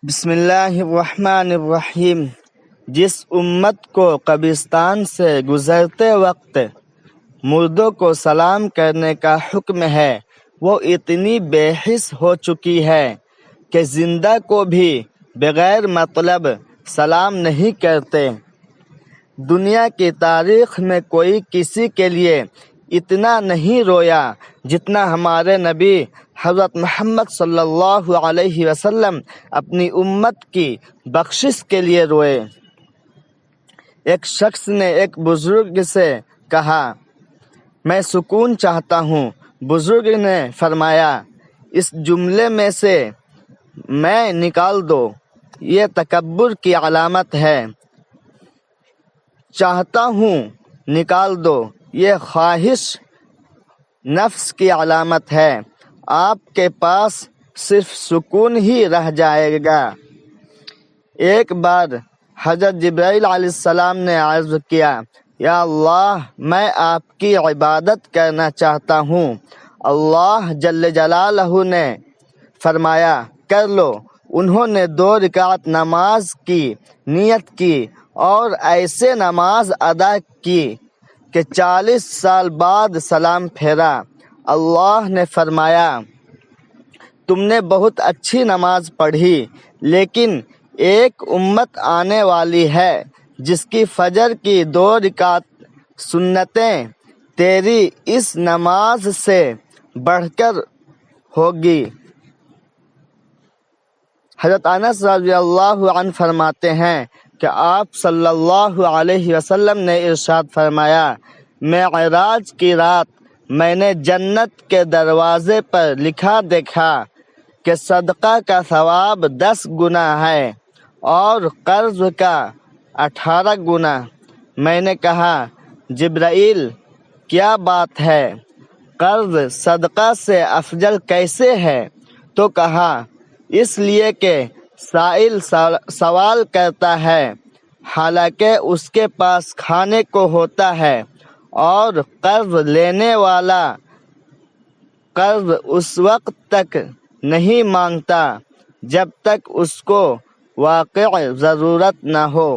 بسم اللہ الرحمن الرحیم۔ جس امت کو قبرستان سے گزرتے وقت مردوں کو سلام کرنے کا حکم ہے، وہ اتنی بے حس ہو چکی ہے کہ زندہ کو بھی بغیر مطلب سلام نہیں کرتے۔ دنیا کی تاریخ میں کوئی کسی کے لیے اتنا نہیں رویا جتنا ہمارے نبی حضرت محمد صلی اللہ علیہ وسلم اپنی امت کی بخشش کے لیے روئے۔ ایک شخص نے ایک بزرگ سے کہا، میں سکون چاہتا ہوں۔ بزرگ نے فرمایا، اس جملے میں سے میں نکال دو، یہ تکبر کی علامت ہے۔ چاہتا ہوں نکال دو، یہ خواہش نفس کی علامت ہے۔ آپ کے پاس صرف سکون ہی رہ جائے گا۔ ایک بار حضرت جبرائیل علیہ السلام نے عرض کیا، یا اللہ، میں آپ کی عبادت کرنا چاہتا ہوں۔ اللہ جل جلالہ نے فرمایا، کر لو۔ انہوں نے 2 رکعت نماز کی نیت کی اور ایسے نماز ادا کی کہ 40 سال بعد سلام پھیرا۔ اللہ نے فرمایا، تم نے بہت اچھی نماز پڑھی، لیکن ایک امت آنے والی ہے جس کی فجر کی 2 رکعت سنتیں تیری اس نماز سے بڑھ کر ہوگی۔ حضرت انس رضی اللہ عنہ فرماتے ہیں کہ آپ صلی اللہ علیہ وسلم نے ارشاد فرمایا، معراج کی رات میں نے جنت کے دروازے پر لکھا دیکھا کہ صدقہ کا ثواب 10 گنا ہے اور قرض کا 18 گنا۔ میں نے کہا، جبرائیل، کیا بات ہے؟ قرض صدقہ سے افضل کیسے ہے؟ تو کہا، اس لیے کہ سائل سوال کرتا ہے حالانکہ اس کے پاس کھانے کو ہوتا ہے، اور قرض لینے والا قرض اس وقت تک نہیں مانگتا جب تک اس کو واقع ضرورت نہ ہو۔